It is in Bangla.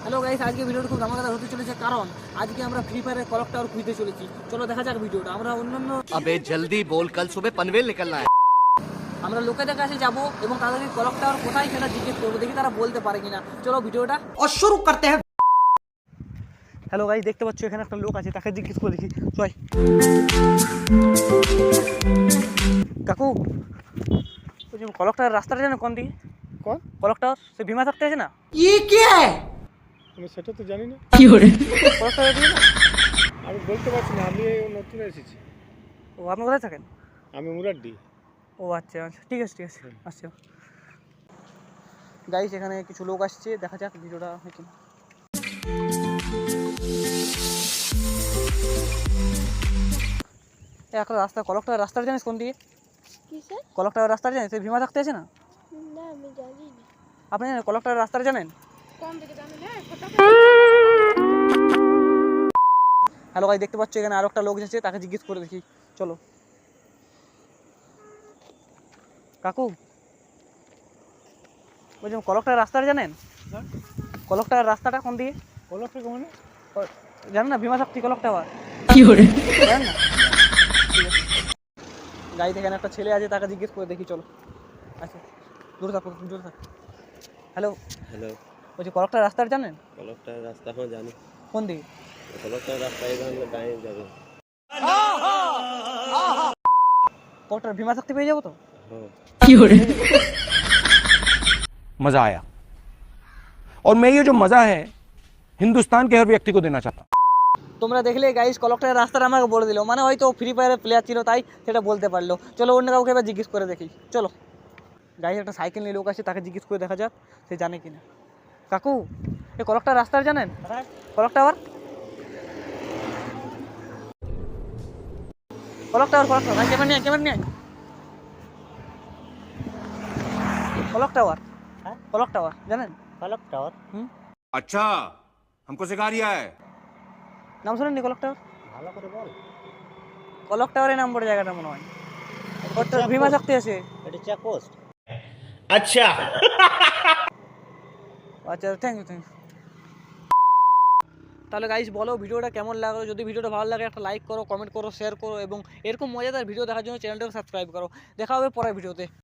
হ্যালো গাইস, আজকে ভিডিওটা খুব ধামাকাদার হতে চলেছে, কারণ আজকে আমরা ফ্রি ফায়ারের ক্লক টাওয়ার খুঁজতে চলেছি। চলো দেখা যাক ভিডিওটা। আমরা অন্যান্য अबे जल्दी बोल, कल सुबह पनवेल निकलना है। আমরা লোকেদের কাছে যাব এবং তাদেরকে ক্লক টাওয়ার কোথায় সেটা জিজ্ঞেস করবো, দেখি তারা বলতে পারে কিনা। চলো ভিডিওটা और शुरू करते हैं। হ্যালো গাইস, দেখতে পাচ্ছ এখানে একটা লোক আছে, তাকে জিজ্ঞেস করে দেখি। চল কাকু, ওই যে ক্লক টাওয়ার রাস্তাটা জানো কোন দিকে? কোন ক্লক টাওয়ার সে ভীমা থাকতে আছে না? ये क्या है? আমি সেটা তো জানি না, ক্লক টাওয়ার দিয়ে না? আমি বলতে পারছি না। আমি এই নতুন এসেছি। ও আপনি কোথায় থাকেন? আমি মুরাড্ডি। ও আচ্ছা আচ্ছা, ঠিক আছে ঠিক আছে, আচ্ছা গাইস এখানে কিছু লোক আসছে, দেখা যাক ভিডিওটা হয় কিনা। একটা রাস্তা, কলকটার রাস্তাটা জানিস কোন দিকে? কিসে? কলকটার রাস্তাটা জানিস? ভীমা থাকতে আছে না? না আমি জানি না। আপনি জানেন কলকটার রাস্তাটা জানেন? কোন দিকে জানি না। হ্যালো গাইস, দেখতে পাচ্ছ এখানে আরো একটা লোক এসেছে, তাকে জিজ্ঞেস করে দেখি। চলো কাকু, বলছি কলকটার রাস্তাটা জানেন? কলকটার রাস্তাটা কোন দিকে? কলক থেকে মানে জানেন না? ভীমা শক্তি কলক টাওয়ার জানেন না? গাড়িতে এখানে একটা ছেলে আছে, তাকে জিজ্ঞেস করে দেখি। চলো আচ্ছা, দূরে থাকো দূরে থাকো। হ্যালো হ্যালো, বলছি কলকটার রাস্তাটা জানেন কলকটার রাস্তা হ্যাঁ জানি। কোন দিকে? কলকটার রাস্তা এখানে ডাইনে যাবে। কলকটার ভীমা শক্তি পেয়ে যাবো তো? হ্যাঁ, मजा आया और मैं ये जो मजा है हिंदुस्तान के हर व्यक्ति को देना चाहता हूँ। তোমরা দেখলে গাইস, কলকটার রাস্তাটা আমাকে বলে দিল, মানে হয়তো ফ্রি ফায়ারের প্লেয়ার ছিল তাই সেটা বলতে পারলো। চলো অন্য কাউকে এবার জিজ্ঞেস করে দেখি। চলো গাইস, একটা সাইকেল নিয়ে লোক আছে, তাকে জিজ্ঞেস করে দেখা যাক সে জানে কিনা। কাকু, এই কলকটার রাস্তাটা জানেন? কলক টাওয়ার, কলক টাওয়ার, কলক টাওয়ার, ক্যামেরা নিয়ে ক্যামেরা নিয়ে কলক টাওয়ার, কলক টাওয়ার জানেন? কলক টাওয়ার अच्छा, हमको सिखा रिया है। নাম শোনেননি কলক টাওয়ার? ভালো করে বল। কলক টাওয়ারের নাম বড় জায়গাটা মনে হয়। কলকটার ভীমা শক্তি আছে। এটা চেকপোস্ট। আচ্ছা থ্যাংক ইউ তাহলে গাইস বলো ভিডিওটা কেমন লাগলো। যদি ভিডিওটা ভালো লাগে একটা লাইক করো, কমেন্ট করো, শেয়ার করো এবং এরকম মজাদার ভিডিও দেখার জন্য চ্যানেলটাকে সাবস্ক্রাইব করো। দেখা হবে পরের ভিডিওতে।